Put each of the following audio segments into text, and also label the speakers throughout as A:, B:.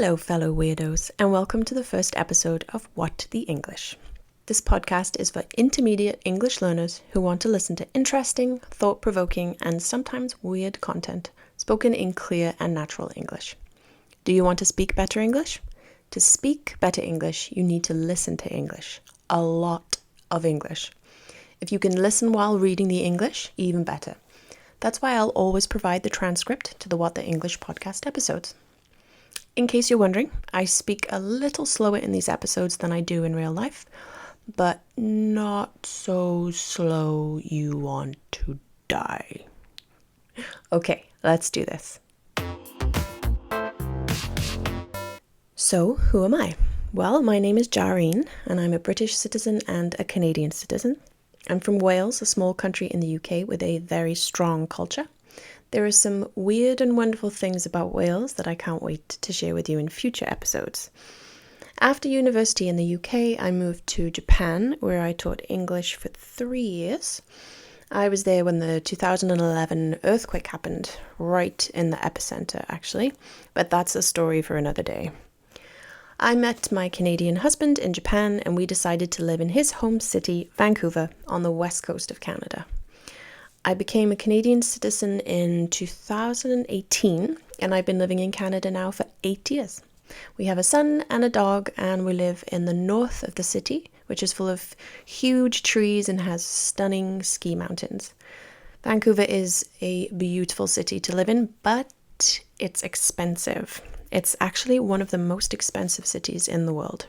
A: Hello, fellow weirdos, and welcome to the first episode of What the English. This podcast is for intermediate English learners who want to listen to interesting, thought-provoking, and sometimes weird content spoken in clear and natural English. Do you want to speak better English? To speak better English, you need to listen to English. A lot of English. If you can listen while reading the English, even better. That's why I'll always provide the transcript to the What the English podcast episodes. In case you're wondering, I speak a little slower in these episodes than I do in real life, but not so slow you want to die. Okay, let's do this. So, who am I? Well, my name is Jareen, and I'm a British citizen and a Canadian citizen. I'm from Wales, a small country in the UK with a very strong culture. There are some weird and wonderful things about Wales that I can't wait to share with you in future episodes. After university in the UK, I moved to Japan, where I taught English for 3 years. I was there when the 2011 earthquake happened, right in the epicenter, actually, but that's a story for another day. I met my Canadian husband in Japan, and we decided to live in his home city, Vancouver, on the west coast of Canada. I became a Canadian citizen in 2018, and I've been living in Canada now for 8 years. We have a son and a dog, and we live in the north of the city, which is full of huge trees and has stunning ski mountains. Vancouver is a beautiful city to live in, but it's expensive. It's actually one of the most expensive cities in the world.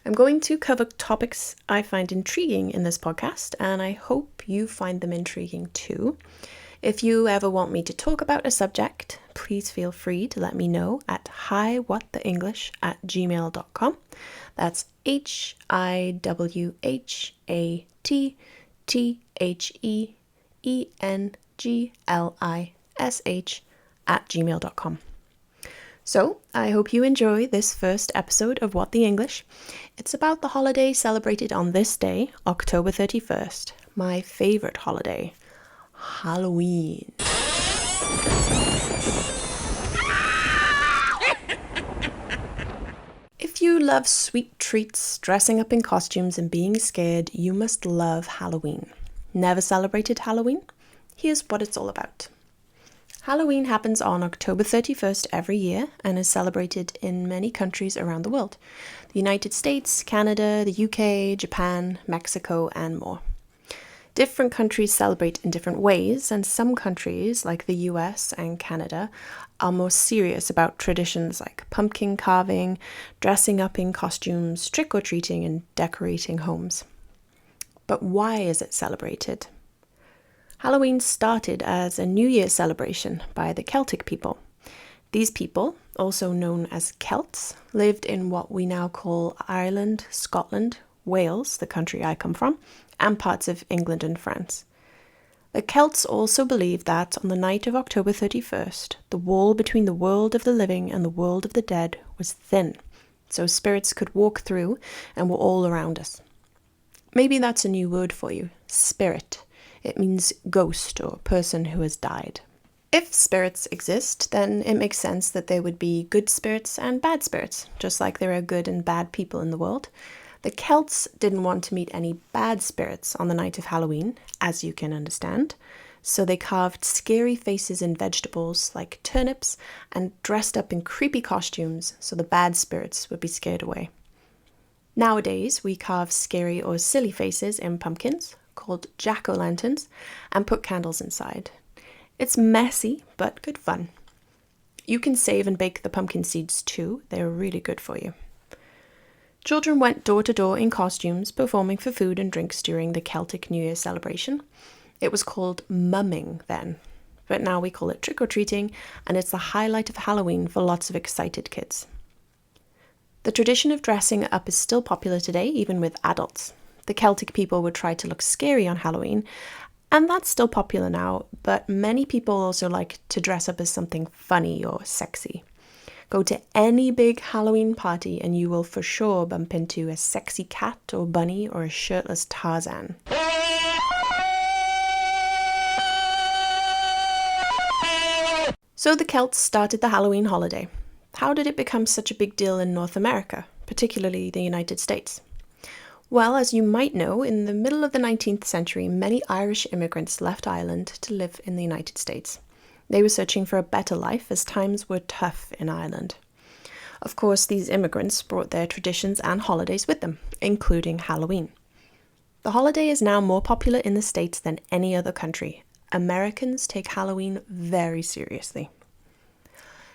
A: I'm going to cover topics I find intriguing in this podcast, and I hope you find them intriguing too. If you ever want me to talk about a subject, please feel free to let me know at hiwhattheenglish@gmail.com. That's hiwhattheenglish@gmail.com. So, I hope you enjoy this first episode of What the English. It's about the holiday celebrated on this day, October 31st, my favorite holiday, Halloween. If you love sweet treats, dressing up in costumes, and being scared, you must love Halloween. Never celebrated Halloween? Here's what it's all about. Halloween happens on October 31st every year and is celebrated in many countries around the world. The United States, Canada, the UK, Japan, Mexico, and more. Different countries celebrate in different ways, and some countries, like the US and Canada, are more serious about traditions like pumpkin carving, dressing up in costumes, trick-or-treating, and decorating homes. But why is it celebrated? Halloween started as a New Year celebration by the Celtic people. These people, also known as Celts, lived in what we now call Ireland, Scotland, Wales, the country I come from, and parts of England and France. The Celts also believed that on the night of October 31st, the wall between the world of the living and the world of the dead was thin, so spirits could walk through and were all around us. Maybe that's a new word for you, spirit. It means ghost or person who has died. If spirits exist, then it makes sense that there would be good spirits and bad spirits, just like there are good and bad people in the world. The Celts didn't want to meet any bad spirits on the night of Halloween, as you can understand, so they carved scary faces in vegetables like turnips and dressed up in creepy costumes so the bad spirits would be scared away. Nowadays, we carve scary or silly faces in pumpkins, called jack-o'-lanterns, and put candles inside. It's messy, but good fun. You can save and bake the pumpkin seeds too. They're really good for you. Children went door to door in costumes, performing for food and drinks during the Celtic New Year celebration. It was called mumming then, but now we call it trick-or-treating, and it's the highlight of Halloween for lots of excited kids. The tradition of dressing up is still popular today, even with adults. The Celtic people would try to look scary on Halloween, and that's still popular now, but many people also like to dress up as something funny or sexy. Go to any big Halloween party and you will for sure bump into a sexy cat or bunny or a shirtless Tarzan. So the Celts started the Halloween holiday. how did it become such a big deal in North America, particularly the United States? Well, as you might know, in the middle of the 19th century, many Irish immigrants left Ireland to live in the United States. They were searching for a better life as times were tough in Ireland. Of course, these immigrants brought their traditions and holidays with them, including Halloween. The holiday is now more popular in the States than any other country. Americans take Halloween very seriously.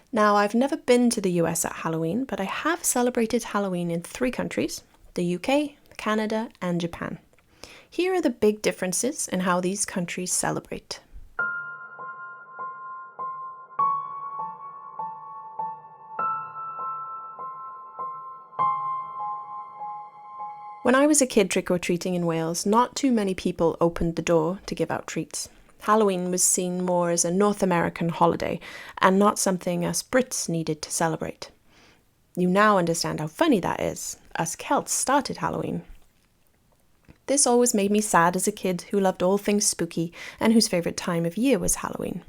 A: Now, I've never been to the US at Halloween, but I have celebrated Halloween in 3 countries, the UK, Canada, and Japan. Here are the big differences in how these countries celebrate. When I was a kid trick-or-treating in Wales, not too many people opened the door to give out treats. Halloween was seen more as a North American holiday and not something us Brits needed to celebrate. You now understand how funny that is. Us Celts started Halloween. This always made me sad as a kid who loved all things spooky and whose favourite time of year was Halloween.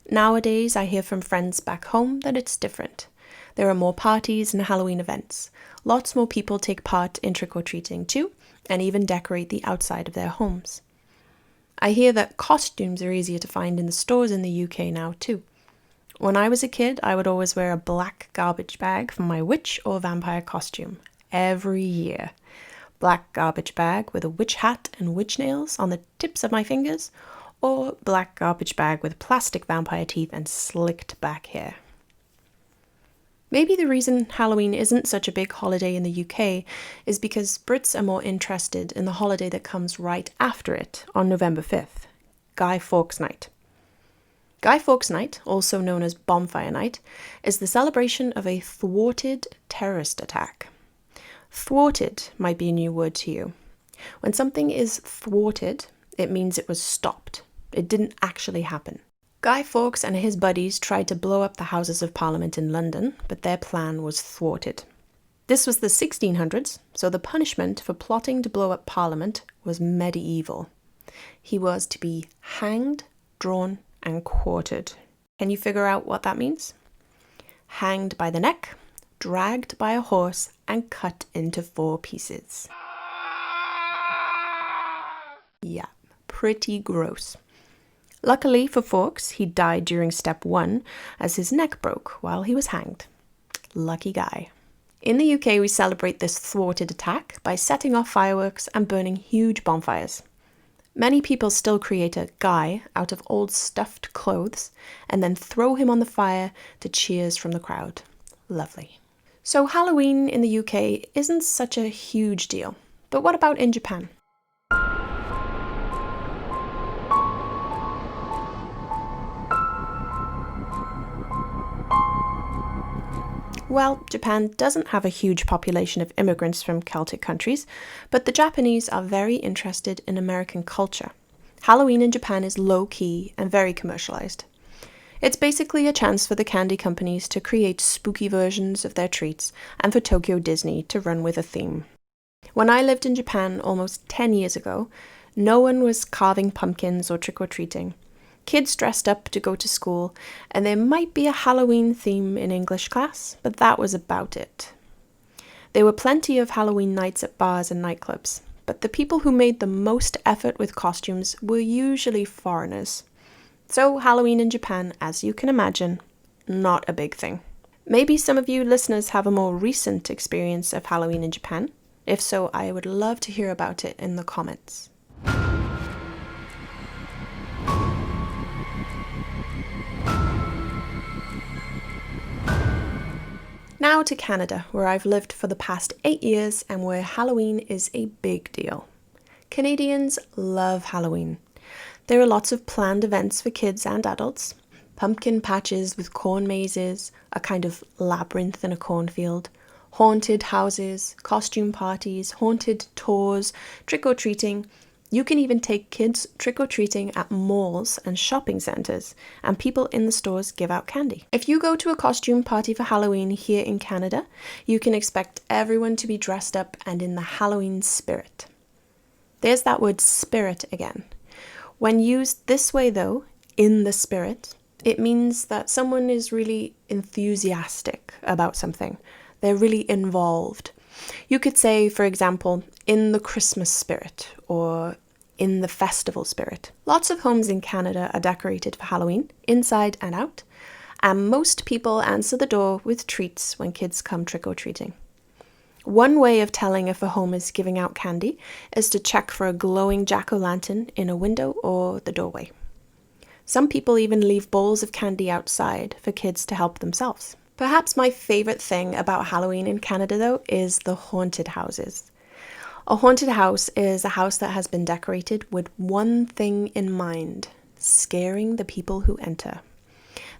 A: Nowadays, I hear from friends back home that it's different. There are more parties and Halloween events. Lots more people take part in trick-or-treating too, and even decorate the outside of their homes. I hear that costumes are easier to find in the stores in the UK now too. When I was a kid, I would always wear a black garbage bag for my witch or vampire costume. Every year. Black garbage bag with a witch hat and witch nails on the tips of my fingers, or black garbage bag with plastic vampire teeth and slicked back hair. Maybe the reason Halloween isn't such a big holiday in the UK is because Brits are more interested in the holiday that comes right after it on November 5th, Guy Fawkes Night. Guy Fawkes Night, also known as Bonfire Night, is the celebration of a thwarted terrorist attack. Thwarted might be a new word to you. When something is thwarted, it means it was stopped. It didn't actually happen. Guy Fawkes and his buddies tried to blow up the Houses of Parliament in London, but their plan was thwarted. This was the 1600s, so the punishment for plotting to blow up Parliament was medieval. He was to be hanged, drawn, and quartered. Can you figure out what that means? Hanged by the neck, dragged by a horse, and cut into 4 pieces. Yeah, pretty gross. Luckily for Fawkes, he died during step 1 as his neck broke while he was hanged. Lucky guy. In the UK, we celebrate this thwarted attack by setting off fireworks and burning huge bonfires. Many people still create a guy out of old stuffed clothes and then throw him on the fire to cheers from the crowd. Lovely. So Halloween in the UK isn't such a huge deal. But what about in Japan? Well, Japan doesn't have a huge population of immigrants from Celtic countries, but the Japanese are very interested in American culture. Halloween in Japan is low-key and very commercialized. It's basically a chance for the candy companies to create spooky versions of their treats and for Tokyo Disney to run with a theme. When I lived in Japan almost 10 years ago, no one was carving pumpkins or trick-or-treating. Kids dressed up to go to school, and there might be a Halloween theme in English class, but that was about it. There were plenty of Halloween nights at bars and nightclubs, but the people who made the most effort with costumes were usually foreigners. So Halloween in Japan, as you can imagine, not a big thing. Maybe some of you listeners have a more recent experience of Halloween in Japan. If so, I would love to hear about it in the comments. Now to Canada, where I've lived for the past 8 years and where Halloween is a big deal. Canadians love Halloween. There are lots of planned events for kids and adults. Pumpkin patches with corn mazes, a kind of labyrinth in a cornfield, haunted houses, costume parties, haunted tours, trick-or-treating. You can even take kids trick-or-treating at malls and shopping centres, and people in the stores give out candy. If you go to a costume party for Halloween here in Canada, you can expect everyone to be dressed up and in the Halloween spirit. There's that word spirit again. When used this way though, in the spirit, It means that someone is really enthusiastic about something. They're really involved. You could say, for example, in the Christmas spirit or in the festival spirit. Lots of homes in Canada are decorated for Halloween, inside and out, and most people answer the door with treats when kids come trick-or-treating. One way of telling if a home is giving out candy is to check for a glowing jack-o'-lantern in a window or the doorway. Some people even leave bowls of candy outside for kids to help themselves. Perhaps my favourite thing about Halloween in Canada, though, is the haunted houses. A haunted house is a house that has been decorated with one thing in mind: scaring the people who enter.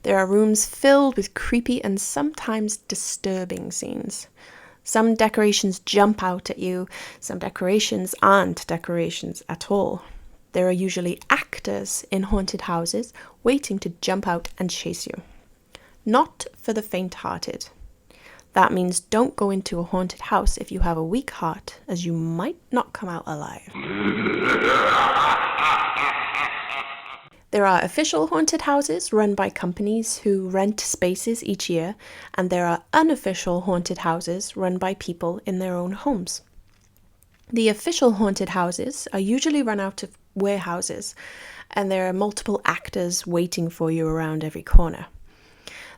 A: There are rooms filled with creepy and sometimes disturbing scenes. Some decorations jump out at you, some decorations aren't decorations at all. There are usually actors in haunted houses waiting to jump out and chase you. Not for the faint-hearted. That means don't go into a haunted house if you have a weak heart, as you might not come out alive. There are official haunted houses run by companies who rent spaces each year, and there are unofficial haunted houses run by people in their own homes. The official haunted houses are usually run out of warehouses, and there are multiple actors waiting for you around every corner.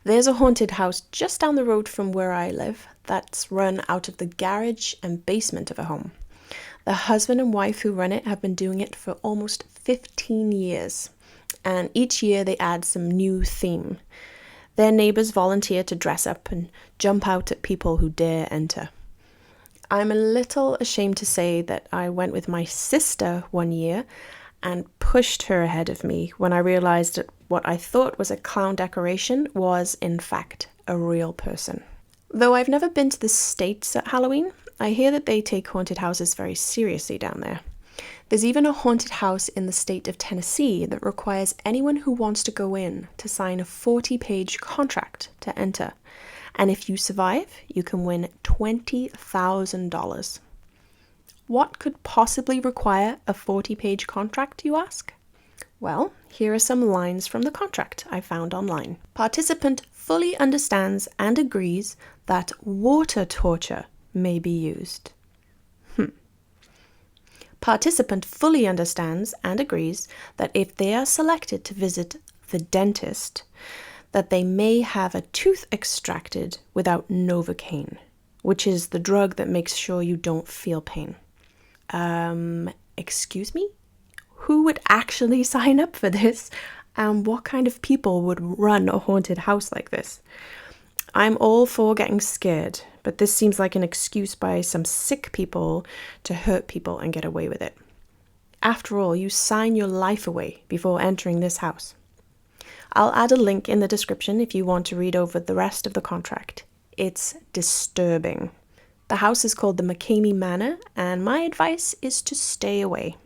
A: There's a haunted house just down the road from where I live that's run out of the garage and basement of a home. The husband and wife who run it have been doing it for almost 15 years. And each year they add some new theme. Their neighbours volunteer to dress up and jump out at people who dare enter. I'm a little ashamed to say that I went with my sister one year and pushed her ahead of me when I realised that what I thought was a clown decoration was, in fact, a real person. Though I've never been to the States at Halloween, I hear that they take haunted houses very seriously down there. There's even a haunted house in the state of Tennessee that requires anyone who wants to go in to sign a 40-page contract to enter. And if you survive, you can win $20,000. What could possibly require a 40-page contract, you ask? Well, here are some lines from the contract I found online. Participant fully understands and agrees that water torture may be used. Participant fully understands and agrees that if they are selected to visit the dentist, that they may have a tooth extracted without Novocaine, which is the drug that makes sure you don't feel pain. Excuse me? Who would actually sign up for this? And what kind of people would run a haunted house like this? I'm all for getting scared, but this seems like an excuse by some sick people to hurt people and get away with it. After all, you sign your life away before entering this house. I'll add a link in the description if you want to read over the rest of the contract. It's disturbing. The house is called the McCamey Manor, and my advice is to stay away,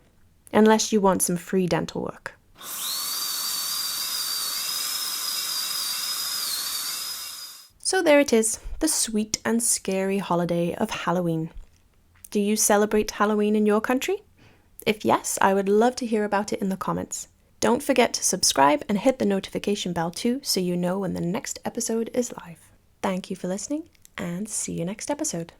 A: unless you want some free dental work. So there it is, the sweet and scary holiday of Halloween. Do you celebrate Halloween in your country? If yes, I would love to hear about it in the comments. Don't forget to subscribe and hit the notification bell too, so you know when the next episode is live. Thank you for listening, and see you next episode.